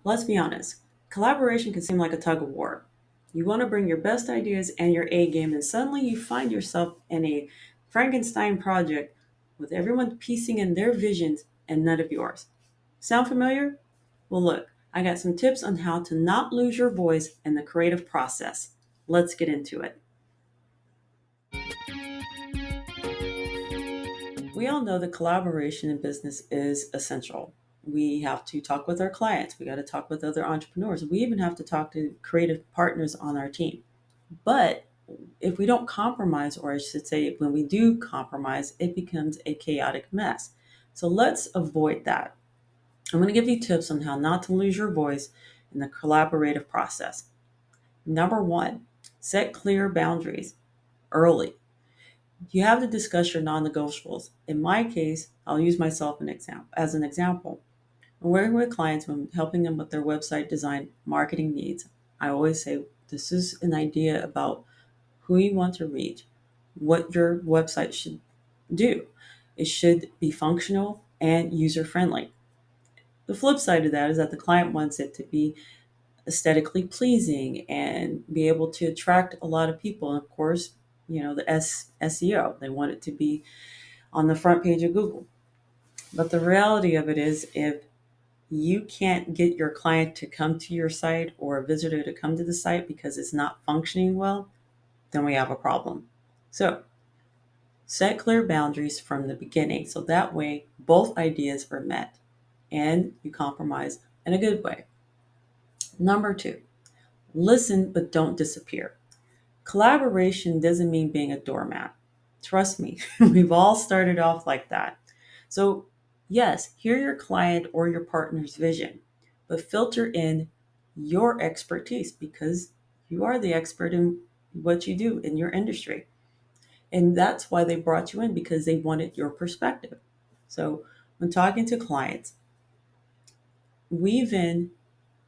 Let's be honest, collaboration can seem like a tug of war. You want to bring your best ideas and your A game, and suddenly you find yourself in a Frankenstein project with everyone piecing in their visions and none of yours. Sound familiar? Well, look, I got some tips on how to not lose your voice in the creative process. Let's get into it. We all know that collaboration in business is essential. We have to talk with our clients, we got to talk with other entrepreneurs, we even have to talk to creative partners on our team. But if we don't compromise, or I should say, when we do compromise, it becomes a chaotic mess. So let's avoid that. I'm going to give you tips on how not to lose your voice in the collaborative process. Number one, set clear boundaries early. You have to discuss your non-negotiables. In my case, I'll use myself as an example. When working with clients, when helping them with their website design marketing needs, I always say this is an idea about who you want to reach, what your website should do. It should be functional and user friendly. The flip side of that is that the client wants it to be aesthetically pleasing and be able to attract a lot of people. And of course, the SEO, they want it to be on the front page of Google. But the reality of it is, if you can't get your client to come to your site or a visitor to come to the site because it's not functioning well, then we have a problem. So set clear boundaries from the beginning so that way both ideas are met and you compromise in a good way. Number two, listen but don't disappear. Collaboration doesn't mean being a doormat. Trust me, we've all started off like that. So, yes, hear your client or your partner's vision, but filter in your expertise because you are the expert in what you do in your industry. And that's why they brought you in, because they wanted your perspective. So, when talking to clients, weave in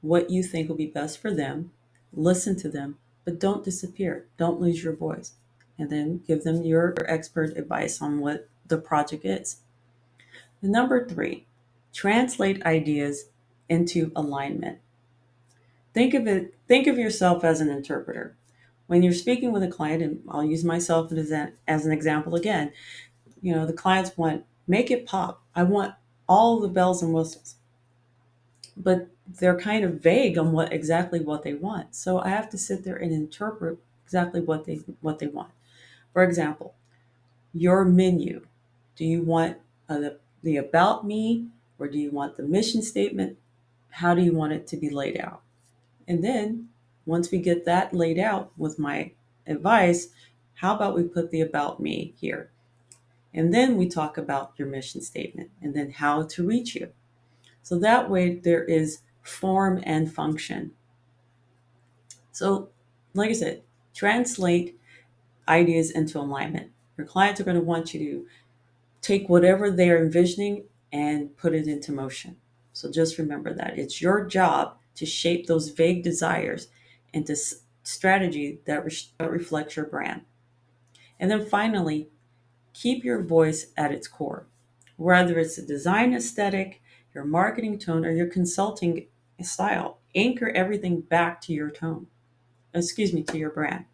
what you think will be best for them, listen to them, but don't disappear. Don't lose your voice. And then give them your expert advice on what the project is. Number three, translate ideas into alignment. Think of yourself as an interpreter. When you're speaking with a client, and I'll use myself as an example again, the clients want, make it pop. I want all the bells and whistles, but they're kind of vague on what they want. So I have to sit there and interpret exactly what they want. For example, your menu. Do you want the about me, or do you want the mission statement? How do you want it to be laid out? And then once we get that laid out with my advice, how about we put the about me here? And then we talk about your mission statement and then how to reach you. So that way there is form and function. So, like I said, translate ideas into alignment. Your clients are going to want you to take whatever they're envisioning and put it into motion. So just remember that it's your job to shape those vague desires into strategy that reflects your brand. And then finally, keep your voice at its core. Whether it's a design aesthetic, your marketing tone, or your consulting style, anchor everything back to your tone. To your brand.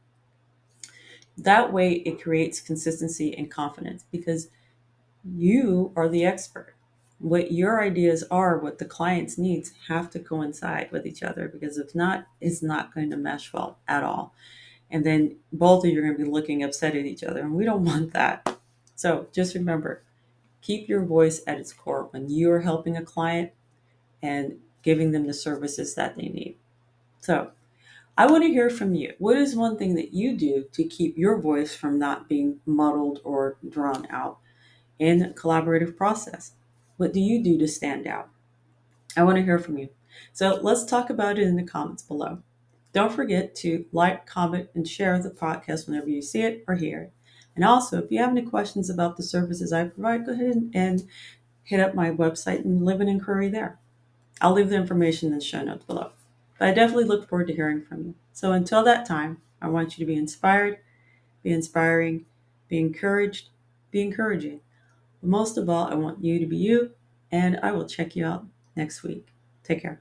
That way it creates consistency and confidence because you are the expert. What your ideas are, what the client's needs have to coincide with each other, because if not, it's not going to mesh well at all. And then both of you are going to be looking upset at each other, and we don't want that. So just remember, keep your voice at its core when you are helping a client and giving them the services that they need. So I want to hear from you. What is one thing that you do to keep your voice from not being muddled or drawn out in a collaborative process? What do you do to stand out? I want to hear from you. So let's talk about it in the comments below. Don't forget to like, comment, and share the podcast whenever you see it or hear it. And also, if you have any questions about the services I provide, go ahead and hit up my website and leave an inquiry there. I'll leave the information in the show notes below. But I definitely look forward to hearing from you. So until that time, I want you to be inspired, be inspiring, be encouraged, be encouraging. But most of all, I want you to be you, and I will check you out next week. Take care.